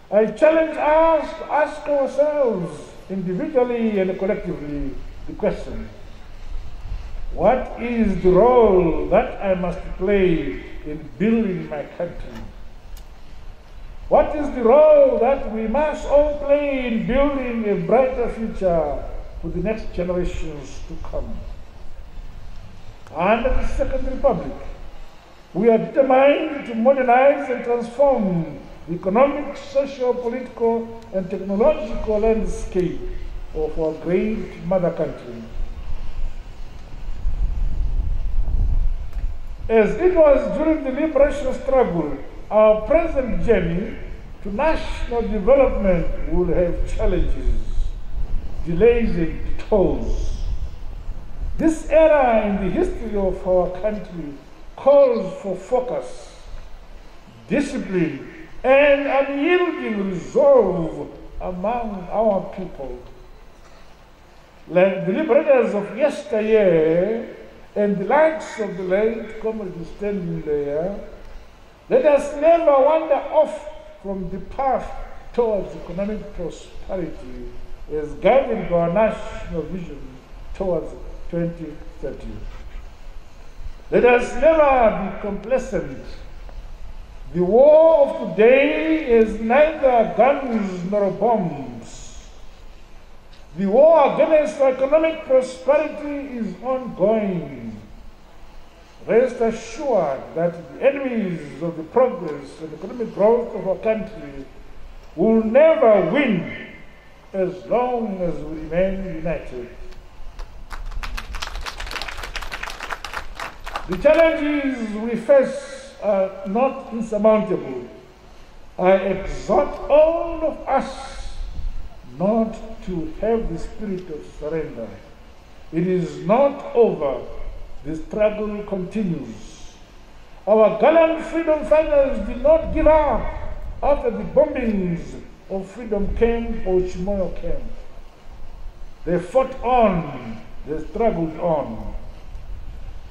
[SPEAKER 1] I challenge us to ask ourselves individually and collectively the question: what is the role that I must play in building my country? What is the role that we must all play in building a brighter future for the next generations to come? Under the Second Republic, we are determined to modernize and transform the economic, social, political, and technological landscape of our great mother country. As it was during the liberation struggle, our present journey to national development will have challenges, delays, and detours. This era in the history of our country calls for focus, discipline, and unyielding resolve among our people. Like the liberators of yesteryear and the likes of the late Comrade Stanley Leah, let us never wander off from the path towards economic prosperity as guided by our national vision towards 2030. Let us never be complacent. The war of today is neither guns nor bombs. The war against economic prosperity is ongoing. rest assured that the enemies of the progress and economic growth of our country will never win as long as we remain united. The challenges we face are not insurmountable. I exhort all of us not to have the spirit of surrender. It is not over. The struggle continues. Our gallant freedom fighters did not give up after the bombings of Freedom Camp or Chimoio Camp. They fought on, they struggled on.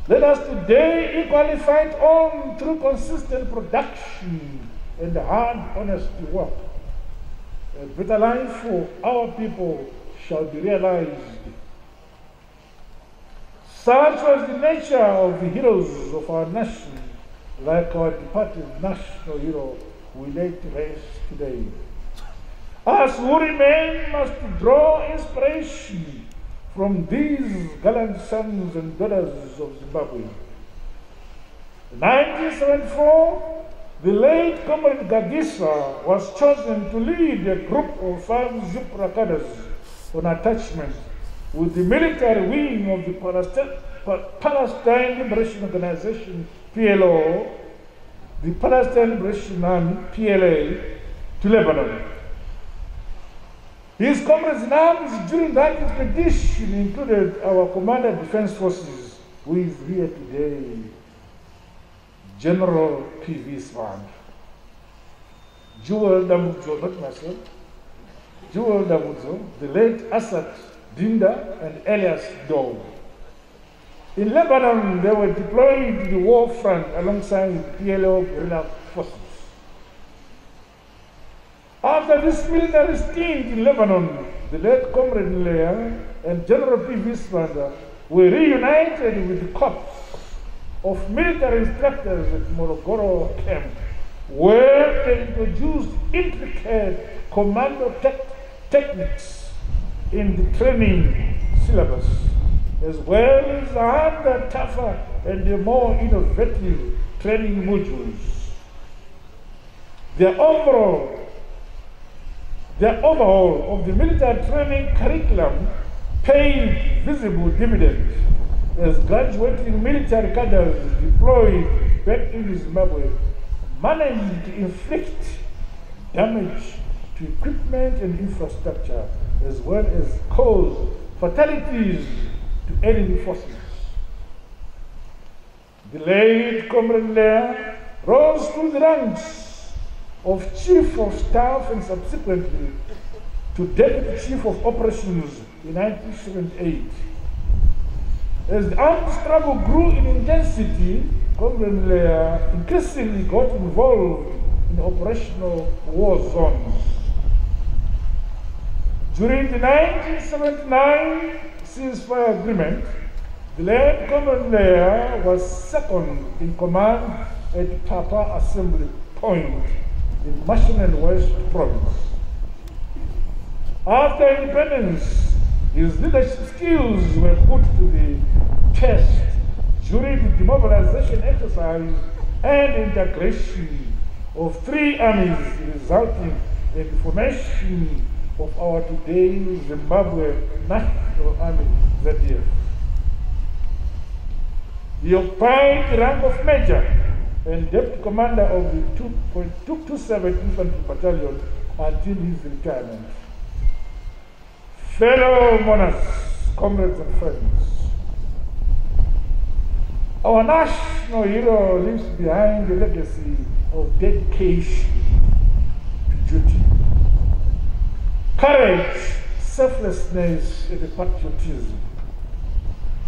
[SPEAKER 1] Let us today equally fight on through consistent production and hard, honest work. A better life for our people shall be realized. Such was the nature of the heroes of our nation, like our departed national hero who laid to rest today. Us who remain must draw inspiration from these gallant sons and daughters of Zimbabwe. In 1974, the late Comrade Gagisa was chosen to lead a group of 5 Zipra cadres on attachment with the military wing of the Palestine Liberation Organization, PLO, the Palestine Liberation Army, PLA, to Lebanon. His comrades in arms during that expedition included our Commander of Defense Forces, who is here today, General P.V. Swan, Jewel Dambudzo, not myself, Jewel Dambudzo, the late Asad Dinda, and Elias Dole. In Lebanon, they were deployed to the war front alongside PLO guerrilla forces. After this military stint in Lebanon, the late Comrade Nlea and General P.V. Swan were reunited with the corps of military instructors at Morogoro camp, where they introduced intricate commando techniques in the training syllabus, as well as harder, tougher, and more innovative training modules. The overhaul of the military training curriculum paid visible dividends, as graduating military cadres deployed back in Zimbabwe managed to inflict damage to equipment and infrastructure, as well as cause fatalities to enemy forces. The late Comrade Lea rose through the ranks of Chief of Staff and subsequently to Deputy Chief of Operations in 1978. As the armed struggle grew in intensity, Comrade Lea increasingly got involved in operational war zones. During the 1979 ceasefire agreement, the late Comrade Lea was second in command at Papa Assembly Point in Mashonaland West Province. After independence, his leadership skills were put to the test during the demobilization exercise and integration of 3 armies, resulting in the formation of our today Zimbabwe National Army, ZDF. He occupied the rank of Major and Deputy Commander of the 227 Infantry Battalion until his retirement. Fellow monarchs, comrades and friends, our national hero leaves behind a legacy of dedication to duty, courage, selflessness, and patriotism.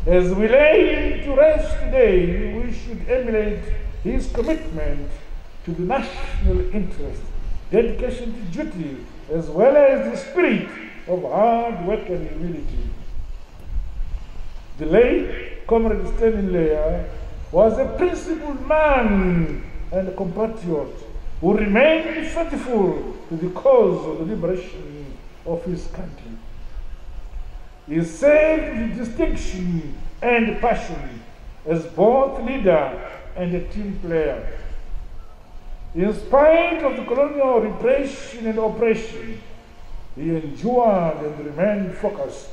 [SPEAKER 1] As we lay him to rest today, we should emulate his commitment to the national interest, dedication to duty, as well as the spirit of hard work and humility. The late Comrade Stanley Lea was a principled man and a compatriot who remained faithful to the cause of the liberation of his country. He served with distinction and passion as both leader and a team player. In spite of the colonial repression and oppression, he endured and remained focused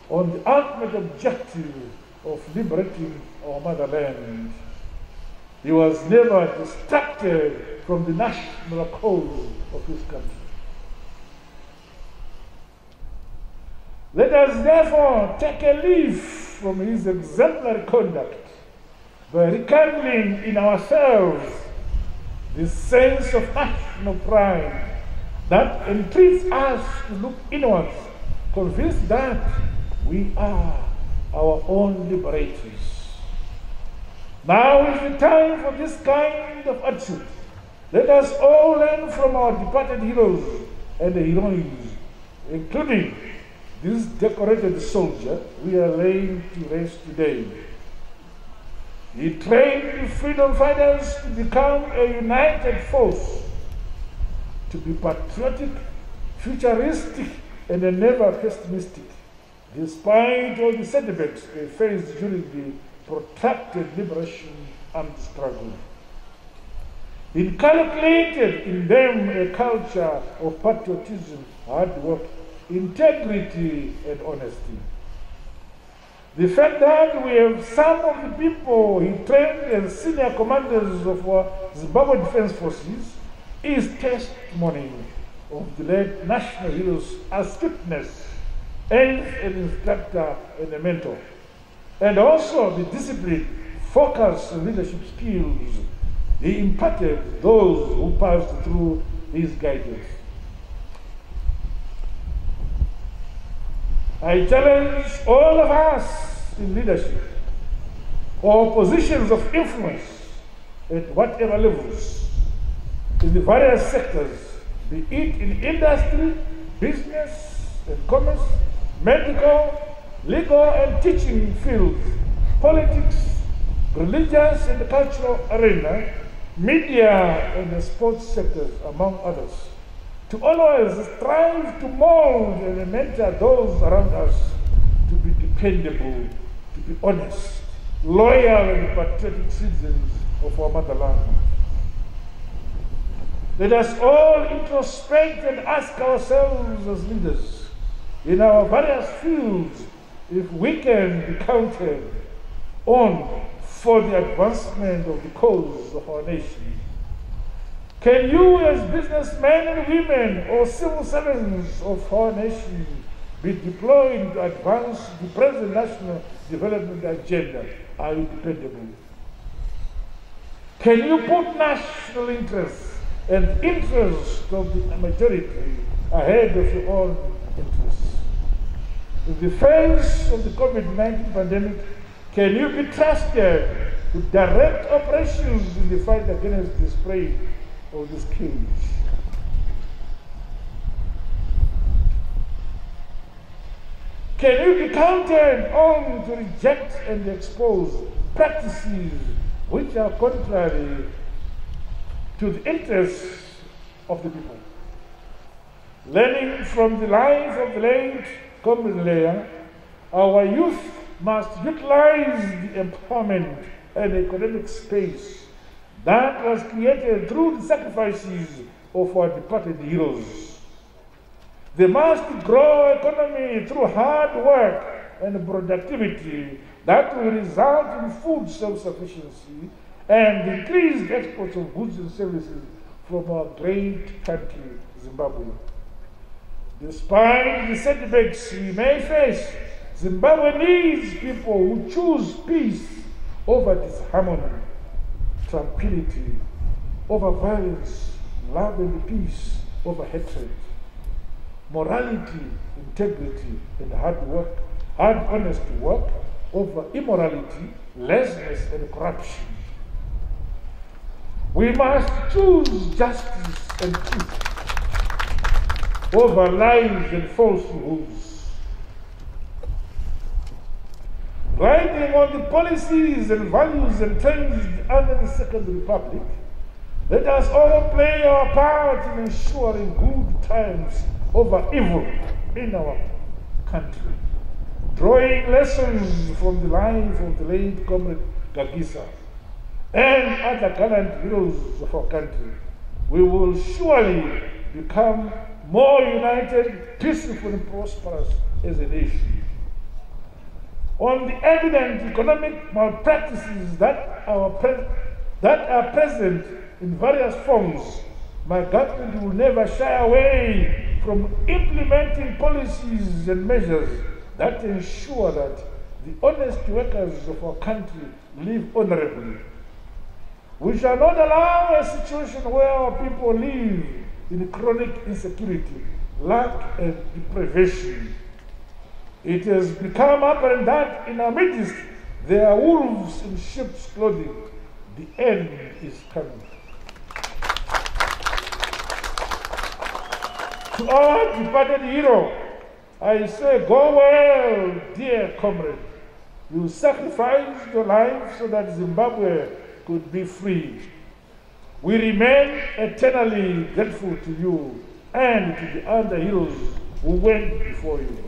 [SPEAKER 1] on the ultimate objective of liberating our motherland. He was never distracted from the national cause of his country. Let us therefore take a leaf from his exemplary conduct by rekindling in ourselves this sense of national pride that entreats us to look inwards, convinced that we are our own liberators. Now is the time for this kind of attitude. Let us all learn from our departed heroes and heroines, including this decorated soldier we are laying to rest today. He trained the freedom fighters to become a united force, to be patriotic, futuristic, and never pessimistic, despite all the setbacks they faced during the protracted liberation and struggle. He inculcated in them a culture of patriotism, hard work, integrity, and honesty. The fact that we have some of the people he trained as senior commanders of our Zimbabwe Defense Forces is testimony of the late national hero's astuteness as an instructor and a mentor, and also the discipline, focus, and leadership skills he imparted to those who passed through his guidance. I challenge all of us in leadership or positions of influence at whatever levels in the various sectors, be it in industry, business and commerce, medical, legal and teaching fields, politics, religious and cultural arena, media and the sports sectors, among others, to always strive to mold and mentor those around us to be dependable, to be honest, loyal and patriotic citizens of our motherland. Let us all introspect and ask ourselves as leaders in our various fields if we can be counted on for the advancement of the cause of our nation. Can you, as businessmen and women or civil servants of our nation, be deployed to advance the present national development agenda? Are you dependable? Can you put national interests and interests of the majority ahead of your own interests? In the face of the COVID-19 pandemic, can you be trusted to direct operations in the fight against the spread of this scourge? Can you be counted on to reject and expose practices which are contrary to the interests of the people? Learning from the life of the late Comrade Leah, our youth must utilize the empowerment and economic space that was created through the sacrifices of our departed heroes. They must grow economy through hard work and productivity that will result in food self-sufficiency and increased exports of goods and services from our great country, Zimbabwe. Despite the setbacks we may face, Zimbabwe needs people who choose peace over disharmony, tranquility over violence, love and peace over hatred, morality, integrity, and hard work, hard, honest work over immorality, laziness, and corruption. We must choose justice and truth over lies and falsehoods. Riding on the policies and values and trends under the Second Republic, let us all play our part in ensuring good times over evil in our country. Drawing lessons from the life of the late Comrade Gagisa, and other gallant heroes of our country, we will surely become more united, peaceful, and prosperous as a nation. On the evident economic malpractices that are present in various forms, my government will never shy away from implementing policies and measures that ensure that the honest workers of our country live honorably. We shall not allow a situation where our people live in chronic insecurity, lack, and deprivation. It has become apparent that in our midst there are wolves in sheep's clothing. The end is coming. To our departed hero, I say, go well, dear comrade. You sacrificed your life so that Zimbabwe could be free. We remain eternally grateful to you and to the other heroes who went before you.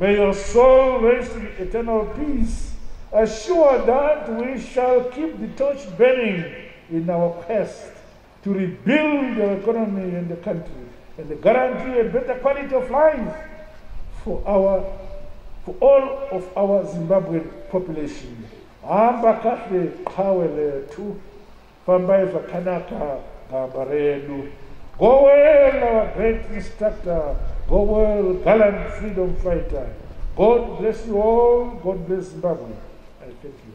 [SPEAKER 1] May your soul rest in eternal peace, assured that we shall keep the torch burning in our quest to rebuild our economy and the country and guarantee a better quality of life for all of our Zimbabwean population. Amba kahle kawe letu, fambai vakanaka gambaredu. Go well, our great instructor. Go well, gallant freedom fighter. God bless you all. God bless Zimbabwe. I thank you.